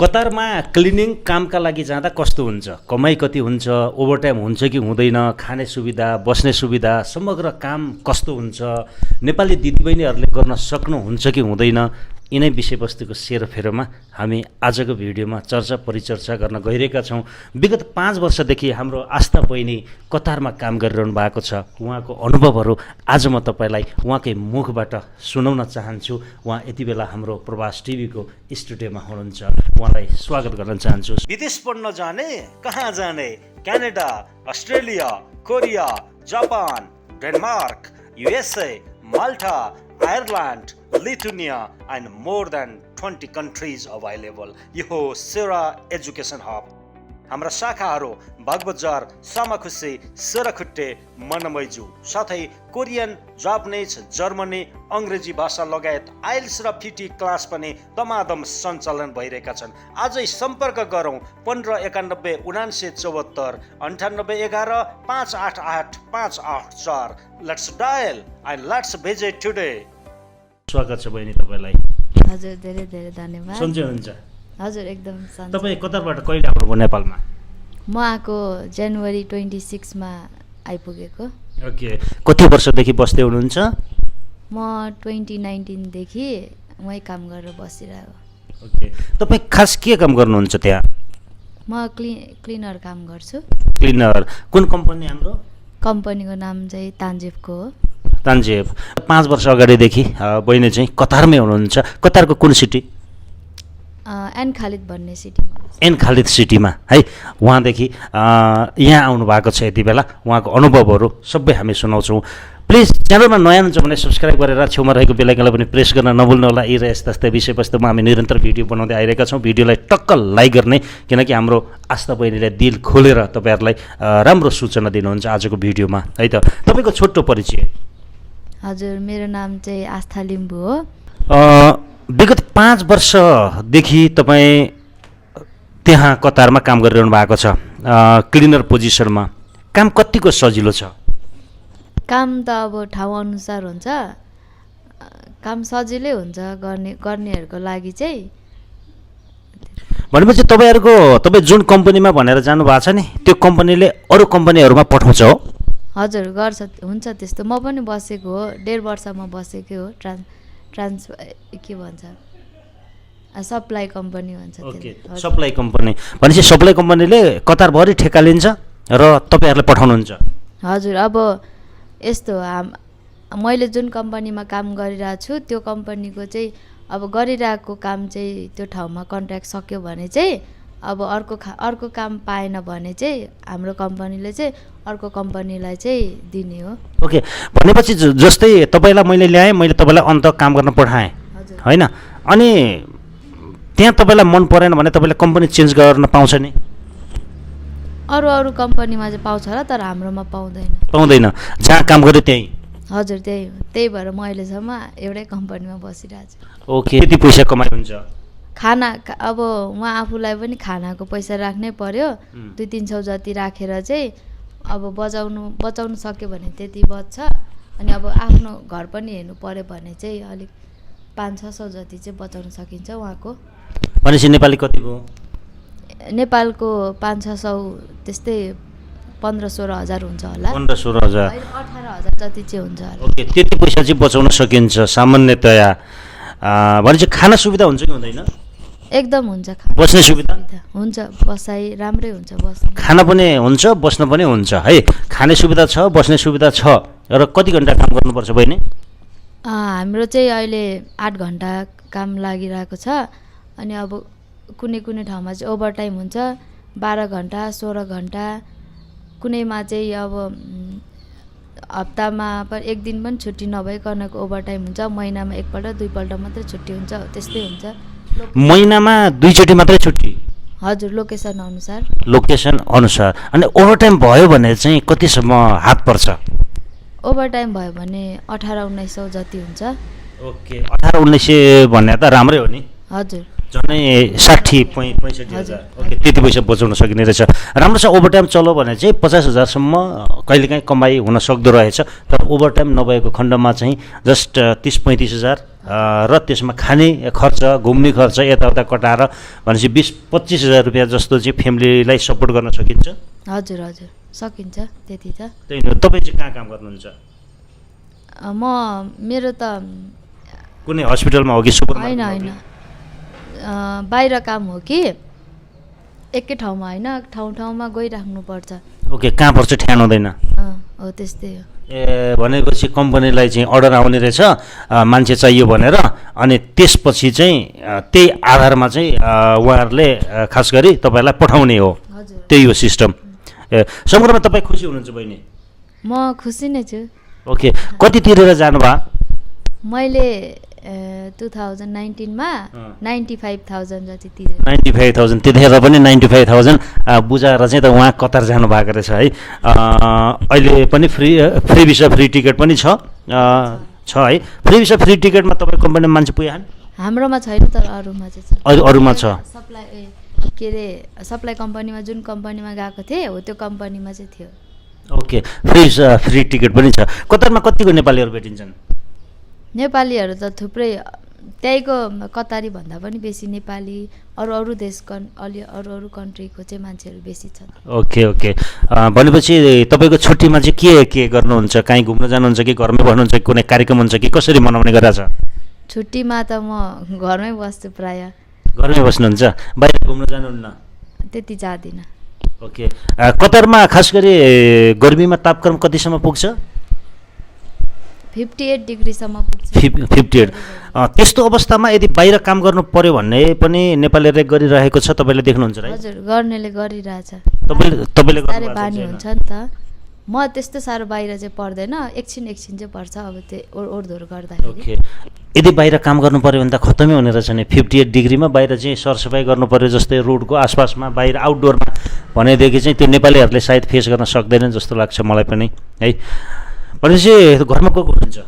कतारमा क्लिनिङ कामका लागि जाँदा कस्तो हुन्छ, कमाइ कति हुन्छ, ओभरटाइम हुन्छ कि हुँदैन, खाने सुविधा, बस्ने सुविधा, समग्र काम कस्तो हुन्छ, नेपाली दिदीबहिनीहरूले गर्न सक्नुहुन्छ कि हुँदैन, यिनै विषयवस्तुको सेरोफेरोमा हामी आजको भिडियोमा चर्चा परिचर्चा गर्न गइरहेका छौँ। विगत 5 वर्षदेखि हाम्रो आस्था बहिनी कतारमा काम गरिरहनु भएको छ। उहाँको अनुभवहरू आज म तपाईँलाई उहाँकै मुखबाट सुनाउन चाहन्छु। उहाँ यति बेला हाम्रो प्रवास टिभीको स्टुडियोमा हुनुहुन्छ। उहाँलाई स्वागत गर्न चाहन्छु। विदेश पढ्न जाने, कहाँ जाने? Canada, Australia, Korea, Japan, Denmark, USA, Malta, Ireland, Lithuania, and more than 20 countries available. यो हो सेरा एजुकेसन हब। हाम्रा शाखाहरू बागबजार, सामाखुसी, सेराखुट्टे, मनमैजू, साथै कोरियन, जापानिज, जर्मनी, अङ्ग्रेजी भाषा लगायत आइल्स र पिटी क्लास पनि दमादम सञ्चालन भइरहेका छन्। आजै सम्पर्क गरौँ 1591 7974 9811 588 584। Let's dial and let's visit today. स्वागत छ बहिनी तपाईँलाई। हजुर, धेरै धेरै धन्यवाद। सन्चै हुन्छ? हजुर, एकदम सन्चै। तपाईँ कतारबाट कहिले आउनुभयो नेपालमा? म आएको जनवरी 26 मा आइपुगेको। ओके, कति वर्षदेखि बस्दै हुनुहुन्छ? म 2019 देखि वहीँ काम गरेर बसिरहेको। ओके, तपाईँ खास के काम गर्नुहुन्छ त्यहाँ? म क्लिनर काम गर्छु। क्लिनर कुन कम्पनी? हाम्रो कम्पनीको नाम चाहिँ तान्जेबको हो। तान्जेब। 5 वर्ष अगाडिदेखि बहिनी चाहिँ कतारमै हुनुहुन्छ। कतारको कुन सिटी? एन खालिद भन्ने सिटीमा। एन खालिद सिटीमा है। उहाँदेखि यहाँ आउनु भएको छ। यति बेला उहाँको अनुभवहरू सबै हामी सुनाउँछौँ। प्लिज च्यानलमा नयाँ हुनुहुन्छ भने सब्सक्राइब गरेर छेउमा रहेको बेल आइकनलाई पनि प्रेस गर्न नभुल्नु होला। यी र यस्ता यस्ता विषयवस्तुमा हामी निरन्तर भिडियो बनाउँदै आइरहेका छौँ। भिडियोलाई टक्क लाइक गर्ने, किनकि हाम्रो आस्था बहिनीले दिल खोलेर तपाईँहरूलाई राम्रो सूचना दिनुहुन्छ आजको भिडियोमा है त। तपाईँको छोटो परिचय। हजुर, मेरो नाम चाहिँ आस्था लिम्बू हो। विगत 5 वर्षदेखि तपाईँ त्यहाँ कतारमा काम गरिरहनु भएको छ, क्लिनर पोजिसनमा। काम कतिको सजिलो छ? काम त अब ठाउँ अनुसार हुन्छ। काम सजिलै हुन्छ गर्नेहरूको लागि चाहिँ। भनेपछि तपाईँ जुन कम्पनीमा भनेर जानुभएको छ नि, त्यो कम्पनीले अरू कम्पनीहरूमा पठाउँछ हो? हजुर, गर्छ, हुन्छ त्यस्तो। म पनि बसेको हो, 1.5 वर्षमा बसेकै हो। के भन्छ, सप्लाई कम्पनी भन्छ। ओके, सप्लाई कम्पनी भनेपछि सप्लाई कम्पनीले कतारभरि ठेक्का लिन्छ र तपाईँहरूले पठाउनुहुन्छ? हजुर, अब यस्तो मैले जुन कम्पनीमा काम गरिरहेको छु त्यो कम्पनीको चाहिँ अब गरिरहेको काम चाहिँ त्यो ठाउँमा कन्ट्र्याक्ट सक्यो भने चाहिँ अब अर्को काम पाएन भने चाहिँ हाम्रो कम्पनीले चाहिँ अर्को कम्पनीलाई चाहिँ दिने हो। ओके, भनेपछि जस्तै तपाईँलाई मैले ल्याएँ, मैले तपाईँलाई अन्त काम गर्न पठाएँ होइन, अनि त्यहाँ तपाईँलाई मन परेन भने तपाईँले कम्पनी चेन्ज गर्न पाउँछ नि? अरू कम्पनीमा चाहिँ पाउँछ होला, तर हाम्रोमा पाउँदैन। जहाँ काम गऱ्यो त्यहीँ? हजुर, त्यही भएर म अहिलेसम्म एउटै कम्पनीमा बसिरहेको छु। ओके, कति पैसा कमाइ हुन्छ? खाना अब उहाँ आफूलाई पनि खानाको पैसा राख्नै पर्यो। 200-300 जति राखेर चाहिँ अब बचाउनु सक्यो भने त्यति बच्छ। अनि अब आफ्नो घर पनि हेर्नु पर्यो भने चाहिँ अलिक 500-600 जति चाहिँ बचाउन सकिन्छ उहाँको। भनेपछि नेपाली कति भयो? नेपालको 500-600 त्यस्तै 15-16 हजार हुन्छ होला। 15-16 हजार, 18,000 जति चाहिँ हुन्छ होला। ओके, त्यति पैसा चाहिँ बचाउन सकिन्छ सामान्यतया। भनेपछि खाना सुविधा हुन्छ कि हुँदैन? एकदम हुन्छ। बस्ने सुविधा हुन्छ, बसाइ राम्रै हुन्छ। बस्ने खाना पनि हुन्छ, बस्न पनि हुन्छ है। खाने सुविधा छ, बस्ने सुविधा छ। र कति घन्टा काम गर्नुपर्छ बहिनी? हाम्रो चाहिँ अहिले 8 घन्टा काम लागिरहेको छ। अनि अब कुनै ठाउँमा चाहिँ ओभरटाइम हुन्छ, 12 घन्टा 16 घन्टा। कुनैमा चाहिँ अब हप्तामा एक दिन पनि छुट्टी नभइकनको ओभरटाइम हुन्छ। महिनामा एकपल्ट 2 पल्ट मात्रै छुट्टी हुन्छ, त्यस्तै हुन्छ। महिनामा 2 चोटि मात्रै छुट्टी? हजुर, लोकेसन अनुसार। अनि ओभरटाइम भयो भने चाहिँ कतिसम्म हात पर्छ? ओभरटाइम भयो भने 1800-1900 जति हुन्छ। ओके, 1800-1900 भन्ने त राम्रै हो नि। हजुर, झन्डै 60-65,000 ओके त्यति पैसा बचाउन सकिने रहेछ। राम्रो छ। ओभरटाइम चल्यो भने चाहिँ 50,000सम्म कहिलेकाहीँ कमाइ हुन सक्दो रहेछ। तर ओभरटाइम नभएको खण्डमा चाहिँ जस्ट 30-35,000 र त्यसमा खाने खर्च घुम्ने खर्च यताउता कटाएर भनेपछि 20-25,000 रुपियाँ जस्तो चाहिँ फ्यामिलीलाई सपोर्ट गर्न सकिन्छ। हजुर हजुर सकिन्छ त्यति त। त्यही हो। तपाईँ चाहिँ कहाँ काम गर्नुहुन्छ? मेरो त कुनै हस्पिटलमा हो कि सुपर होइन होइन बाहिर काम हो कि एकै ठाउँमा होइन ठाउँमा गइराख्नुपर्छ। ओके कहाँ पर्छ ठ्यान हुँदैन। हो त्यस्तै हो। ए भनेपछि कम्पनीलाई चाहिँ अर्डर आउने रहेछ मान्छे चाहियो भनेर अनि त्यसपछि चाहिँ त्यही आधारमा चाहिँ उहाँहरूले खास गरी तपाईँलाई पठाउने हो। त्यही हो सिस्टम। ए समग्रमा तपाईँ खुसी हुनुहुन्छ बहिनी? म खुसी नै छु। ओके कति तिरेर जानुभयो? मैले 2019 मा 95,000 जति तिरे। 95,000 त्यतिखेर पनि 95,000 बुझाएर चाहिँ त उहाँ कतार जानुभएको रहेछ है। अहिले पनि फ्री भिसा फ्री टिकट पनि छ है। फ्री भिसा फ्री टिकटमा तपाईँ कम्पनीमा मान्छे पुग्यो? हाम्रोमा छैन तर अरूमा चाहिँ छ। अरूमा छ। सप्लाई के अरे सप्लाई कम्पनीमा जुन कम्पनीमा गएको थिएँ हो त्यो कम्पनीमा चाहिँ थियो। Okay free visa free ticket पनि छ। कतारमा कतिको नेपालीहरू भेटिन्छन्? नेपालीहरू त थुप्रै त्यहीको कतारी भन्दा पनि बेसी नेपाली अरू देशको अरू कन्ट्रीको चाहिँ मान्छेहरू बेसी छन्। ओके ओके भनेपछि तपाईँको छुट्टीमा चाहिँ के गर्नुहुन्छ? कहीँ घुम्न जानुहुन्छ कि घरमै बस्नुहुन्छ कि कुनै कार्यक्रम हुन्छ कि कसरी मनाउने गरेछ? छुट्टीमा त म घरमै बस्छु प्राय। घरमै बस्नुहुन्छ? बाहिर घुम्न जानुहुन्न? त्यति जाँदिनँ। ओके कतारमा खास गरी गर्मीमा तापक्रम कतिसम्म पुग्छ? 58 डिग्रीसम्म पुग्छ। 58 त्यस्तो अवस्थामा यदि बाहिर काम गर्नु पर्यो भन्ने पनि नेपालीहरूले गरिरहेको छ तपाईँले देख्नुहुन्छ है? हजुर गर्नेले गरिरहेछ। तपाईँले साह्रै बानी हुन्छ नि त। म त्यस्तो साह्रो बाहिर चाहिँ पर्दैन एकछिन चाहिँ पर्छ अब त्यो ओहोरदोहोर गर्दाखेरि। ओके यदि बाहिर काम गर्नु पर्यो भने त खत्तमै हुने रहेछ नि। 58 डिग्रीमा बाहिर चाहिँ सरसफाइ गर्नु पर्यो जस्तै रोडको आसपासमा बाहिर आउटडोरमा भनेदेखि चाहिँ त्यो नेपालीहरूले सायद फेस गर्न सक्दैनन् जस्तो लाग्छ मलाई पनि है। भनेपछि घरमा को हुनुहुन्छ?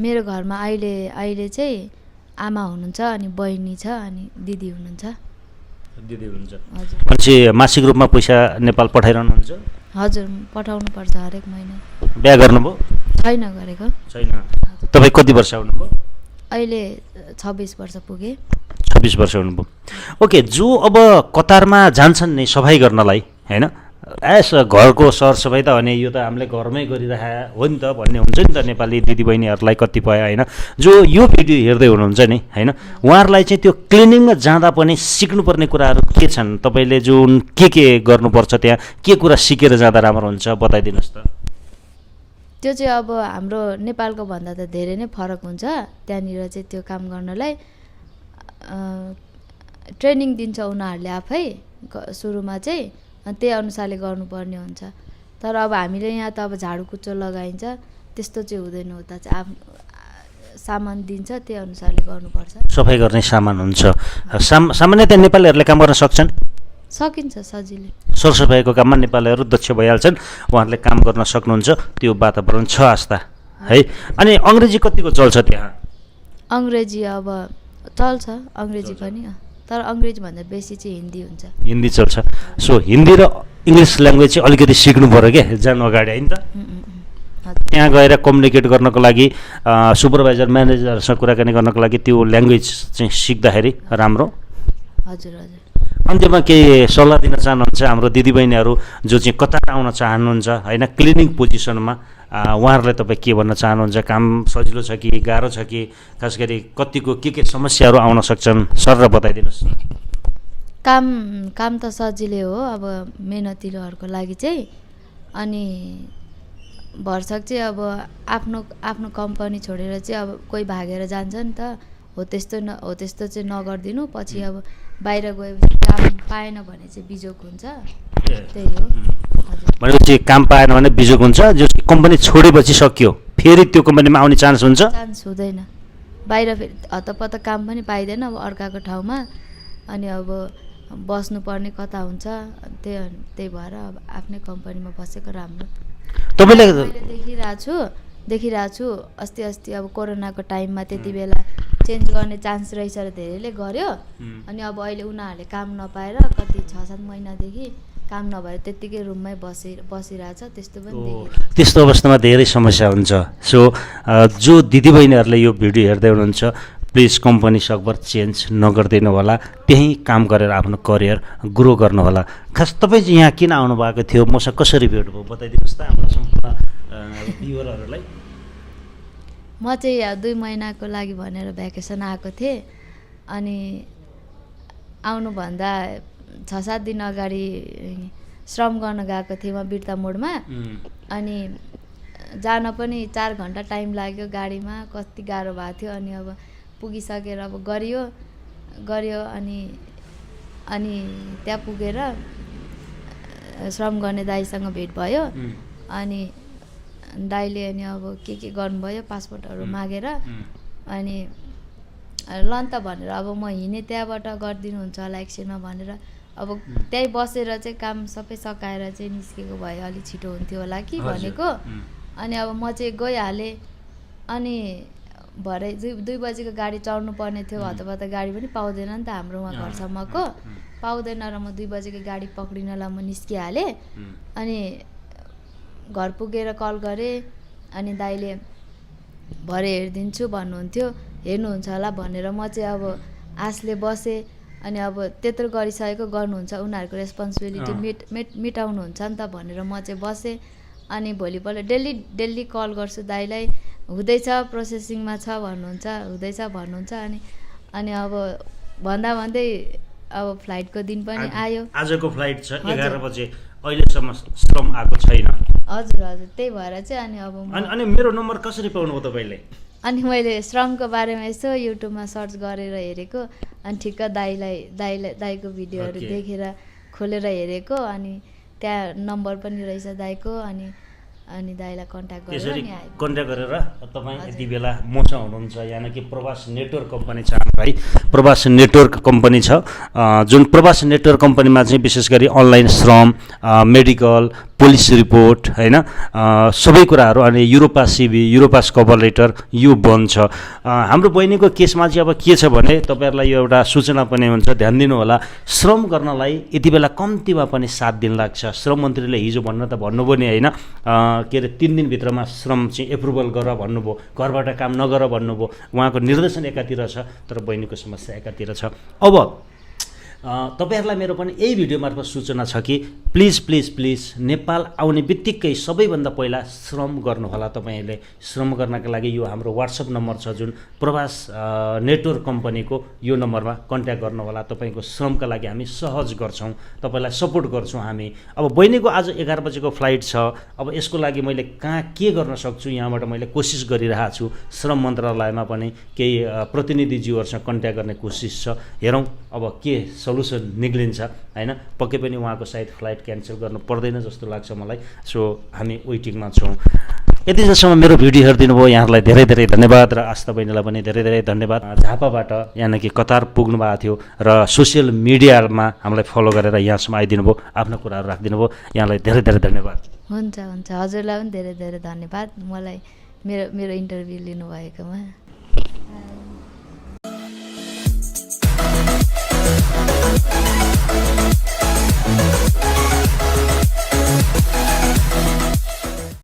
मेरो घरमा अहिले चाहिँ आमा हुनुहुन्छ अनि बहिनी छ अनि दिदी हुनुहुन्छ। दिदी हुनुहुन्छ। भनेपछि मासिक रूपमा पैसा नेपाल पठाइरहनुहुन्छ? हजुर पठाउनु पर्छ हरेक महिना। बिहा गर्नुभयो? छैन गरेको। छैन। तपाईँ कति वर्ष हुनुभयो? अहिले 26 वर्ष पुगे। 26 वर्ष हुनुभयो। ओके जो अब कतारमा जान्छन् नि सफाइ गर्नलाई होइन घरको सरसफाइ त भने यो त हामीले घरमै गरिरहेको हो नि त भन्ने हुन्छ नि त नेपाली दिदीबहिनीहरूलाई कतिपय होइन जो यो भिडियो हेर्दै हुनुहुन्छ नि होइन उहाँहरूलाई चाहिँ त्यो क्लिनिङमा जाँदा पनि सिक्नुपर्ने कुराहरू के छन्? तपाईँले जुन के गर्नुपर्छ त्यहाँ के कुरा सिकेर जाँदा राम्रो हुन्छ बताइदिनुहोस् त। त्यो चाहिँ अब हाम्रो नेपालको भन्दा त धेरै नै फरक हुन्छ। त्यहाँनिर चाहिँ त्यो काम गर्नलाई ट्रेनिङ दिन्छ उनीहरूले आफै सुरुमा चाहिँ त्यही अनुसारले गर्नुपर्ने हुन्छ। तर अब हामीले यहाँ त अब झाडु कुचो लगाइन्छ त्यस्तो चाहिँ हुँदैन। उता चाहिँ सामान दिन्छ त्यही अनुसारले गर्नुपर्छ। सफाइ गर्ने सामान हुन्छ। सामान्यतया नेपालीहरूले काम गर्न सक्छन्? सकिन्छ सजिलै। सरसफाइको काममा नेपालीहरू दक्ष भइहाल्छन्। उहाँहरूले काम गर्न सक्नुहुन्छ। त्यो वातावरण छ आस्था है। अनि अङ्ग्रेजी कतिको चल्छ त्यहाँ? अङ्ग्रेजी अब चल्छ अङ्ग्रेजी पनि तर अङ्ग्रेजीभन्दा बेसी चाहिँ हिन्दी हुन्छ। हिन्दी चल्छ। सो हिन्दी र इङ्ग्लिस ल्याङ्ग्वेज चाहिँ अलिकति सिक्नु पऱ्यो क्या जानु अगाडि होइन त? त्यहाँ गएर कम्युनिकेट गर्नको लागि सुपरभाइजर म्यानेजरसँग कुराकानी गर्नको लागि त्यो ल्याङ्ग्वेज चाहिँ सिक्दाखेरि राम्रो। हजुर हजुर। अन्त्यमा केही सल्लाह दिन चाहनुहुन्छ हाम्रो दिदीबहिनीहरू जो चाहिँ कतार आउन चाहनुहुन्छ होइन क्लिनिङ पोजिसनमा उहाँहरूलाई तपाईँ के भन्न चाहनुहुन्छ? काम सजिलो छ कि गाह्रो छ कि खास गरी कतिको के समस्याहरू आउन सक्छन् सर र बताइदिनुहोस्। काम त सजिलै हो अब मेहनतिलोहरूको लागि चाहिँ। अनि भरसक चाहिँ अब आफ्नो कम्पनी छोडेर चाहिँ अब कोही भागेर जान्छ नि त हो त्यस्तो चाहिँ नगरिदिनु। पछि अब बाहिर गएपछि काम पाएन भने चाहिँ बिजोक हुन्छ। त्यही हो। भनेपछि काम पाएन भने बिजोक हुन्छ। जो कम्पनी छोडेपछि सकियो फेरि त्यो कम्पनीमा आउने चान्स हुन्छ? चान्स हुँदैन। बाहिर फेरि हतपत काम पनि पाइँदैन अब अर्काको ठाउँमा। अनि अब बस्नुपर्ने कता हुन्छ त्यही भएर अब आफ्नै कम्पनीमा बसेको राम्रो। तपाईँले देखिरहेको छु अस्ति अब कोरोनाको टाइममा त्यति बेला चेन्ज गर्ने चान्स रहेछ र धेरैले गर्यो। अनि अब अहिले उनीहरूले काम नपाएर कति 6-7 महिनादेखि काम नभएर त्यत्तिकै रुममै बसिरहेछ, त्यस्तो पनि देखिरहेको छ। त्यस्तो अवस्थामा धेरै समस्या हुन्छ। सो जो दिदीबहिनीहरूले यो भिडियो हेर्दै हुनुहुन्छ, प्लिज कम्पनी सकभर चेन्ज नगरिदिनु होला, त्यहीँ काम गरेर आफ्नो करियर ग्रो गर्नु होला। खास तपाईँ चाहिँ यहाँ किन आउनुभएको थियो, मसँग कसरी भेट भयो बताइदिनुहोस् त हाम्रो सम्पूर्ण भ्युअरहरूलाई। म चाहिँ 2 महिनाको लागि भनेर भ्याकेसन आएको थिएँ। अनि आउनुभन्दा 6-7 दिन अगाडि श्रम गर्न गएको थिएँ म बिर्ता मोडमा। अनि जान पनि 4 घन्टा टाइम लाग्यो गाडीमा, कति गाह्रो भएको थियो। अनि अब पुगिसकेर अब गरियो अनि त्यहाँ पुगेर श्रम गर्ने दाइसँग भेट भयो। अनि दाइले अनि अब के गर्नुभयो, पासपोर्टहरू मागेर अनि लन त भनेर अब म हिँडेँ, त्यहाँबाट गरिदिनुहुन्छ होला एकछिनमा भनेर अब त्यहीँ बसेर चाहिँ काम सबै सकाएर चाहिँ निस्केको भए अलिक छिटो हुन्थ्यो होला कि भनेको। अनि अब म चाहिँ गइहालेँ। अनि भरे 2 बजीको गाडी चढ्नु पर्ने थियो, हतपत गाडी पनि पाउँदैन नि त हाम्रो वहाँ घरसम्मको, पाउँदैन र म 2 बजीको गाडी पक्रिनलाई म निस्किहालेँ। अनि घर पुगेर कल गरेँ। अनि दाइले भरे हेरिदिन्छु भन्नुहुन्थ्यो, हेर्नुहुन्छ होला भनेर म चाहिँ अब आशले बसेँ। अनि अब त्यत्रो गरिसकेको गर्नुहुन्छ, उनीहरूको रेस्पोन्सिबिलिटी मिटाउनुहुन्छ नि त भनेर म चाहिँ बसेँ। अनि भोलिपल्ट डेली कल गर्छु दाइलाई, हुँदैछ प्रोसेसिङमा छ भन्नुहुन्छ। अनि अब भन्दै अब फ्लाइटको दिन पनि आयो। आजको फ्लाइट छ 11 बजे, अहिलेसम्म श्रम आएको छैन। हजुर त्यही भएर चाहिँ अनि अब अनि मेरो नम्बर कसरी पाउनुभयो तपाईँले? अनि मैले श्रमको बारेमा यसो युट्युबमा सर्च गरेर हेरेको। अनि ठिक्क दाइको भिडियोहरू देखेर खोलेर हेरेको। अनि त्यहाँ नम्बर पनि रहेछ दाइको। अनि दाइलाई कन्ट्याक्ट गरेर नि आयो। कन्ट्याक्ट गरेर तपाईँ यति बेला मसँग हुनुहुन्छ, यानि कि प्रवास नेटवर्क कम्पनी छ हाम्रो है, प्रवास नेटवर्क कम्पनी छ। जुन प्रवास नेटवर्क कम्पनीमा चाहिँ विशेष गरी अनलाइन श्रम, मेडिकल, पुलिस रिपोर्ट होइन, सबै कुराहरू। अनि Europass CV, Europass cover letter यो बन्द छ। हाम्रो बहिनीको केसमा चाहिँ अब के छ भने तपाईँहरूलाई यो एउटा सूचना पनि हुन्छ, ध्यान दिनु होला। श्रम गर्नलाई यति बेला कम्तीमा पनि 7 दिन लाग्छ। श्रम मन्त्रीले हिजो भन्नुभयो नि होइन, के अरे 3 दिनभित्रमा श्रम चाहिँ एप्रुभल गर भन्नुभयो, घरबाट काम नगर भन्नुभयो। उहाँको निर्देशन एकातिर छ, तर बहिनीको समस्या एकातिर छ। अब तपाईँहरूलाई मेरो पनि यही भिडियो मार्फत सूचना छ कि प्लिज नेपाल आउने बित्तिकै सबैभन्दा पहिला श्रम गर्नुहोला। तपाईँहरूले श्रम गर्नका लागि यो हाम्रो वाट्सएप नम्बर छ, जुन प्रवास नेटवर्क कम्पनीको, यो नम्बरमा कन्ट्याक्ट गर्नुहोला। तपाईँको श्रमका लागि हामी सहज गर्छौँ, तपाईँलाई सपोर्ट गर्छौँ हामी। अब बहिनीको आज 11 बजेको फ्लाइट छ। अब यसको लागि मैले कहाँ के गर्न सक्छु, यहाँबाट मैले कोसिस गरिरहेको छु। श्रम मन्त्रालयमा पनि केही प्रतिनिधिज्यूहरूसँग कन्ट्याक्ट गर्ने कोसिस छ, हेरौँ अब के सल्युसन निक्लिन्छ होइन। पक्कै पनि उहाँको सायद फ्लाइट क्यान्सल गर्नु पर्दैन जस्तो लाग्छ मलाई। सो हामी वेटिङमा छौँ। यति जसम्म मेरो भिडियो हेरिदिनु भयो यहाँहरूलाई धेरै धेरै धन्यवाद, र आस्था बहिनीलाई पनि धेरै धेरै धन्यवाद। झापाबाट यानि कि कतार पुग्नु भएको थियो र सोसियल मिडियामा हामीलाई फलो गरेर यहाँसम्म आइदिनु भयो, आफ्नो कुराहरू राखिदिनु भयो, यहाँलाई धेरै धेरै धन्यवाद। हुन्छ हजुरलाई पनि धेरै धेरै धन्यवाद, मलाई मेरो इन्टरभ्यू लिनुभएकोमा।